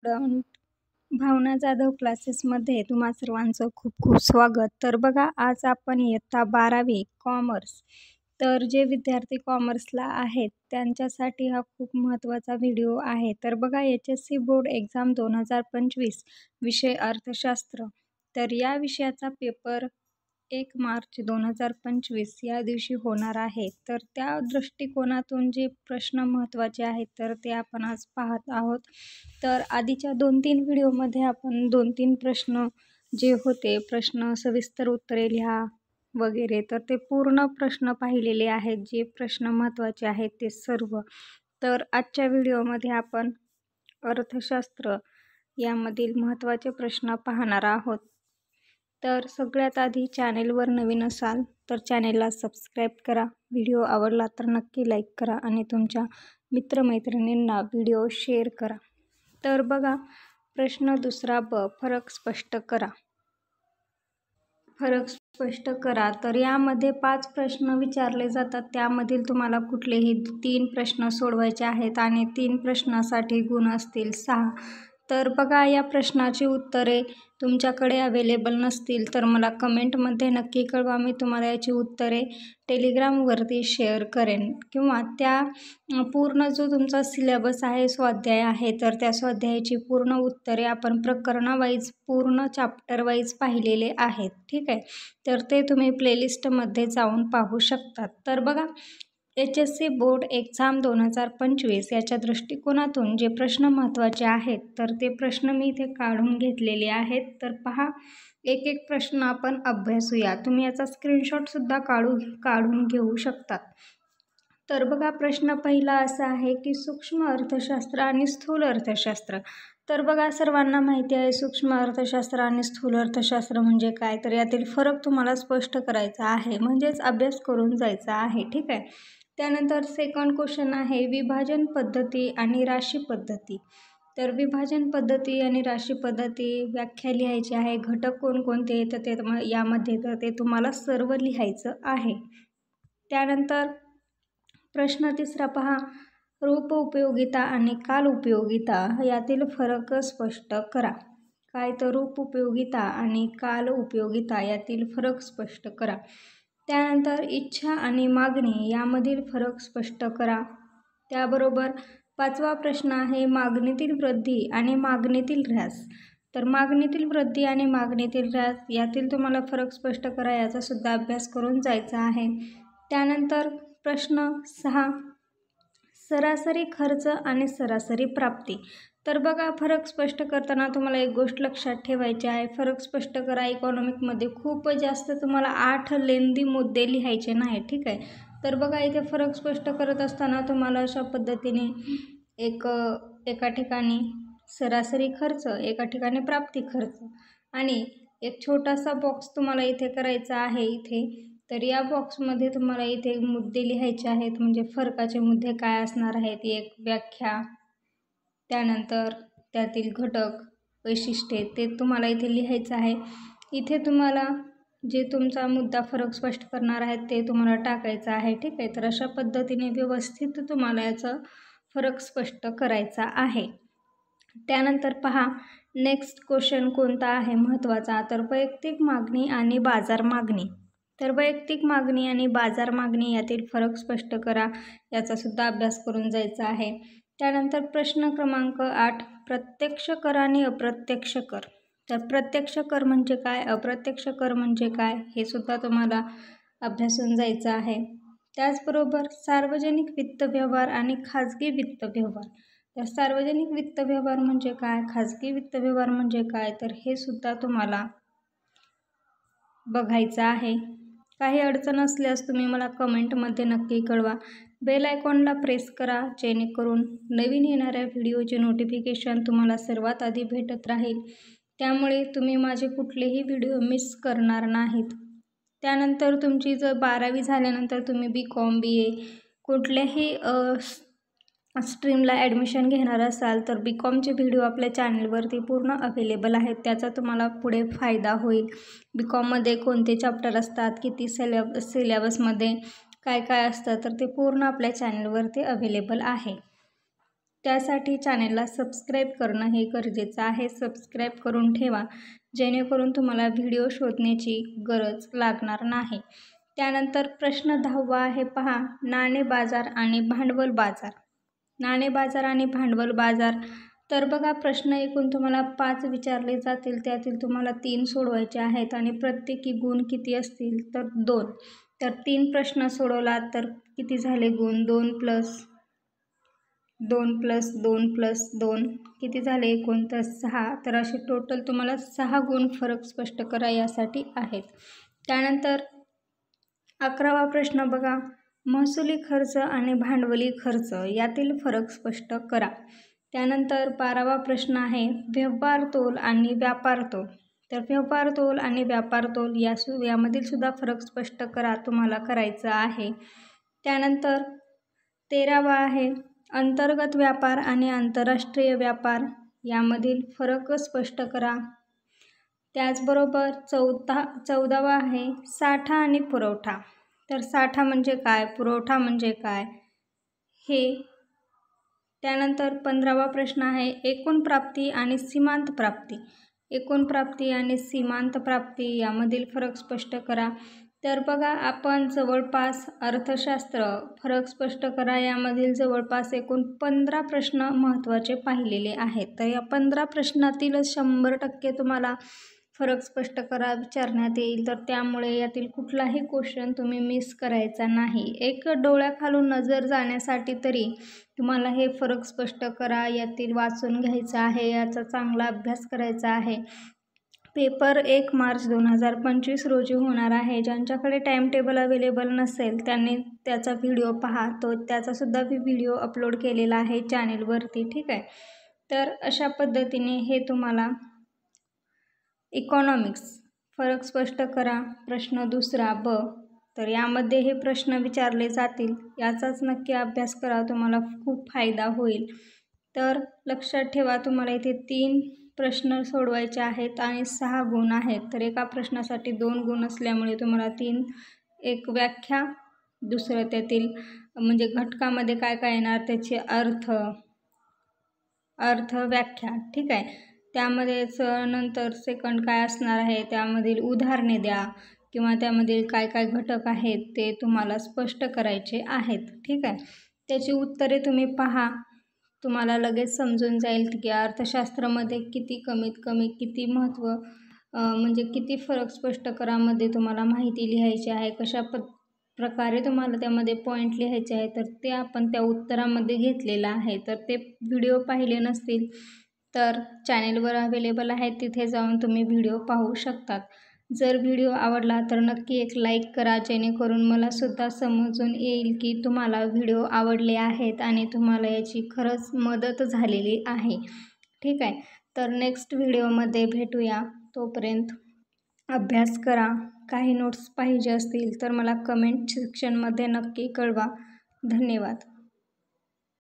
Student भावना जाधव क्लासेसमध्ये तुम्हा सर्वांचं खूप खूप स्वागत. तर बघा, आज आपण इयत्ता 12वी कॉमर्स, तर जे विद्यार्थी कॉमर्सला आहेत त्यांच्यासाठी हा खूप महत्त्वाचा व्हिडिओ आहे. तर बघा, HSC बोर्ड एक्झाम 2025 विषय अर्थशास्त्र. तर या विषयाचा पेपर 1 मार्च 2025 या दिवशी होणार आहे. तर त्या दृष्टिकोनातून जे प्रश्न महत्त्वाचे आहेत तर ते आपण आज पाहत आहोत. तर आधीच्या 2-3 व्हिडिओमध्ये आपण 2-3 प्रश्न जे होते, प्रश्न सविस्तर उत्तरे लिहा वगैरे, तर ते पूर्ण प्रश्न पाहिलेले आहेत. जे प्रश्न महत्त्वाचे आहेत ते सर्व. तर आजच्या व्हिडिओमध्ये आपण अर्थशास्त्र यामधील महत्त्वाचे प्रश्न पाहणार आहोत. तर सगळ्यात आधी चॅनेलवर नवीन असाल तर चॅनेलला सबस्क्राईब करा. व्हिडिओ आवडला तर नक्की लाईक करा आणि तुमच्या मित्रमैत्रिणींना व्हिडिओ शेअर करा. तर बघा, प्रश्न दुसरा ब, फरक स्पष्ट करा. फरक स्पष्ट करा. तर यामध्ये 5 प्रश्न विचारले जातात. त्यामधील तुम्हाला कुठलेही 3 प्रश्न सोडवायचे आहेत आणि 3 प्रश्नासाठी गुण असतील 6. तर बघा, या प्रश्नाची उत्तरे तुमच्याकडे अवेलेबल नसतील तर मला कमेंटमध्ये नक्की कळवा. मी तुम्हाला याची उत्तरे टेलिग्रामवरती शेअर करेन, किंवा त्या पूर्ण जो तुमचा सिलेबस आहे, स्वाध्याय आहे, तर त्या स्वाध्यायाची पूर्ण उत्तरे आपण प्रकरणावाईज पूर्ण चॅप्टरवाईज पाहिलेले आहेत. ठीक आहे, तर ते तुम्ही प्लेलिस्टमध्ये जाऊन पाहू शकतात. तर बघा, HSC बोर्ड एक्झाम 2025 याच्या दृष्टिकोनातून जे प्रश्न महत्त्वाचे आहेत तर ते प्रश्न मी इथे काढून घेतलेले आहेत. तर पहा, एक एक प्रश्न आपण अभ्यासूया. तुम्ही याचा स्क्रीनशॉटसुद्धा काढून घेऊ शकतात. तर बघा, प्रश्न पहिला असा आहे की सूक्ष्म अर्थशास्त्र आणि स्थूल अर्थशास्त्र. तर बघा, सर्वांना माहिती आहे सूक्ष्म अर्थशास्त्र आणि स्थूल अर्थशास्त्र म्हणजे काय. तर यातील फरक तुम्हाला स्पष्ट करायचा आहे, म्हणजेच अभ्यास करून जायचा आहे. ठीक आहे. त्यानंतर सेकंड क्वेश्चन आहे विभाजन पद्धती आणि राशी पद्धती. तर विभाजन पद्धती आणि राशी पद्धती व्याख्या लिहायची आहे. घटक कोणकोणते येतात ते यामध्ये, तर ते तुम्हाला सर्व लिहायचं आहे. त्यानंतर प्रश्न तिसरा पहा, रूप उपयोगिता आणि काल उपयोगिता यातील फरक स्पष्ट करा. काय, तर रूप उपयोगिता आणि काल उपयोगिता यातील फरक स्पष्ट करा. त्यानंतर इच्छा आणि मागणी यामधील फरक स्पष्ट करा. त्याबरोबर 5वा प्रश्न आहे मागणीतील वृद्धी आणि मागणीतील ऱ्हास. तर मागणीतील वृद्धी आणि मागणीतील ऱ्हास यातील तुम्हाला फरक स्पष्ट करा, याचा सुद्धा अभ्यास करून जायचा आहे. त्यानंतर प्रश्न 6, सरासरी खर्च आणि सरासरी प्राप्ती. तर बघा, फरक स्पष्ट करताना तुम्हाला एक गोष्ट लक्षात ठेवायची आहे. फरक स्पष्ट करा इकॉनॉमिकमध्ये खूप जास्त तुम्हाला 8 लेंदी मुद्दे लिहायचे नाही. ठीक आहे. तर बघा, इथे फरक स्पष्ट करत असताना तुम्हाला अशा पद्धतीने एका ठिकाणी सरासरी खर्च, एका ठिकाणी प्राप्ती खर्च, आणि एक छोटासा बॉक्स तुम्हाला इथे करायचा आहे इथे. तर या बॉक्समध्ये तुम्हाला इथे मुद्दे लिहायचे आहेत, म्हणजे फरकाचे मुद्दे काय असणार आहेत. एक व्याख्या, त्यानंतर त्यातील घटक, वैशिष्ट्ये, ते तुम्हाला इथे लिहायचं आहे. इथे तुम्हाला जे तुमचा मुद्दा फरक स्पष्ट करणार आहेत ते तुम्हाला टाकायचं आहे. ठीक आहे. तर अशा पद्धतीने व्यवस्थित तुम्हाला याचा फरक स्पष्ट करायचा आहे. त्यानंतर पहा, नेक्स्ट क्वेश्चन कोणता आहे महत्त्वाचा, तर वैयक्तिक मागणी आणि बाजार मागणी. तर वैयक्तिक मागणी आणि बाजार मागणी यातील फरक स्पष्ट करा, याचा सुद्धा अभ्यास करून जायचा आहे. त्यानंतर प्रश्न क्रमांक 8, प्रत्यक्ष कर आणि अप्रत्यक्ष कर. तर प्रत्यक्ष कर म्हणजे काय, अप्रत्यक्ष कर म्हणजे काय, हे सुद्धा तुम्हाला अभ्यासून जायचं आहे. त्याचबरोबर सार्वजनिक वित्त व्यवहार आणि खाजगी वित्त व्यवहार. तर सार्वजनिक वित्त व्यवहार म्हणजे काय, खाजगी वित्त व्यवहार म्हणजे काय, तर हे सुद्धा तुम्हाला बघायचं आहे. काही अडचण असल्यास तुम्ही मला कमेंटमध्ये नक्की कळवा. बेल आयकॉनला प्रेस करा, जेणेकरून नवीन येणाऱ्या व्हिडिओचे नोटिफिकेशन तुम्हाला सर्वात आधी भेटत राहील. त्यामुळे तुम्ही माझे कुठलेही व्हिडिओ मिस करणार नाहीत. त्यानंतर तुमची जर 12वी झाल्यानंतर तुम्ही BCom BA कुठल्याही स्ट्रीमला ॲडमिशन घेणार असाल तर BComचे व्हिडिओ आपल्या चॅनलवरती पूर्ण अवेलेबल आहेत. त्याचा तुम्हाला पुढे फायदा होईल. BComमध्ये कोणते चॅप्टर असतात, किती सिलेबसमध्ये काय काय असतं, तर ते पूर्ण आपल्या चॅनलवरती अवेलेबल आहे. त्यासाठी चॅनेलला सबस्क्राईब करणं हे गरजेचं आहे. सबस्क्राईब करून ठेवा, जेणेकरून तुम्हाला व्हिडिओ शोधण्याची गरज लागणार नाही. त्यानंतर प्रश्न 10वा आहे पहा, नाणे बाजार आणि भांडवल बाजार. नाणे बाजार आणि भांडवल बाजार. तर बघा, प्रश्न एकूण तुम्हाला 5 विचारले जातील. त्यातील तुम्हाला 3 सोडवायचे आहेत आणि प्रत्येकी गुण किती असतील तर 2. तर 3 प्रश्न सोडवला तर किती झाले गुण? 2 + 2 + 2 + 2 किती झाले एकूण? तर 6. तर असे टोटल तुम्हाला 6 गुण फरक स्पष्ट करा यासाठी आहेत. त्यानंतर 11वा प्रश्न बघा, महसुली खर्च आणि भांडवली खर्च यातील फरक स्पष्ट करा. त्यानंतर 12वा प्रश्न आहे, व्यवहार तोल आणि व्यापार तोल. तर व्यवहार तोल आणि व्यापार तोल यामधील सुद्धा फरक स्पष्ट करा, तुम्हाला करायचं आहे. त्यानंतर 13वा आहे, अंतर्गत व्यापार आणि आंतरराष्ट्रीय व्यापार यामधील फरक स्पष्ट करा. त्याचबरोबर 14वा आहे, साठा आणि पुरवठा. तर साठा म्हणजे काय, पुरवठा म्हणजे काय हे. त्यानंतर 15वा प्रश्न आहे, एकूण प्राप्ती आणि सीमांत प्राप्ती. एकूण प्राप्ती आणि सीमांत प्राप्ती यामधील फरक स्पष्ट करा. तर बघा, आपण जवळपास अर्थशास्त्र फरक स्पष्ट करा यामधील जवळपास एकूण 15 प्रश्न महत्त्वाचे पाहिलेले आहेत. तर या 15 प्रश्नातील 100% तुम्हाला फरक स्पष्ट करा विचारण्यात येईल. तर त्यामुळे यातील कुठलाही क्वेश्चन तुम्ही मिस करायचा नाही. एक डोळ्याखालून नजर जाण्यासाठी तरी तुम्हाला हे फरक स्पष्ट करा यातील वाचून घ्यायचं आहे, याचा चांगला अभ्यास करायचा आहे. पेपर 1 मार्च 2025 रोजी होणार आहे. ज्यांच्याकडे टाईम टेबल अवेलेबल नसेल त्यांनी त्याचा व्हिडिओ पहा. त्याचासुद्धा मी व्हिडिओ अपलोड केलेला आहे चॅनेलवरती, ठीक आहे. तर अशा पद्धतीने हे तुम्हाला इकॉनॉमिक्स फरक स्पष्ट करा प्रश्न 2 ब. तर यामध्ये हे प्रश्न विचारले जातील, याचाच नक्की अभ्यास करा, तुम्हाला खूप फायदा होईल. तर लक्षात ठेवा, तुम्हाला इथे 3 प्रश्न सोडवायचे आहेत आणि 6 गुण आहेत. तर एका प्रश्नासाठी 2 गुण असल्यामुळे तुम्हाला 3, एक व्याख्या, दुसरं त्यातील म्हणजे घटकामध्ये काय काय येणार त्याचे अर्थ व्याख्या, ठीक आहे. त्यामध्येच नंतर सेकंड काय असणार आहे, त्यामधील उदाहरणे द्या किंवा त्यामधील काय काय घटक आहेत ते तुम्हाला स्पष्ट करायचे आहेत, ठीक आहे. त्याची उत्तरे तुम्ही पहा, तुम्हाला लगेच समजून जाईल की अर्थशास्त्रामध्ये किती कमीत कमी किती महत्त्व म्हणजे किती फरक स्पष्ट करामध्ये तुम्हाला माहिती लिहायची आहे, कशा प्रकारे तुम्हाला त्यामध्ये पॉईंट लिहायचे आहे. तर ते आपण त्या उत्तरामध्ये घेतलेलं आहे. तर ते व्हिडिओ पाहिले नसतील तर चॅनेलवर अवेलेबल आहे, तिथे जाऊन तुम्ही व्हिडिओ पाहू शकतात. जर व्हिडिओ आवडला तर नक्की एक लाईक करा, जेणेकरून मलासुद्धा समजून येईल की तुम्हाला व्हिडिओ आवडले आहेत आणि तुम्हाला याची खरंच मदत झालेली आहे, ठीक आहे. तर नेक्स्ट व्हिडिओमध्ये भेटूया. तोपर्यंत अभ्यास करा. काही नोट्स पाहिजे असतील तर मला कमेंट सेक्शनमध्ये नक्की कळवा. धन्यवाद.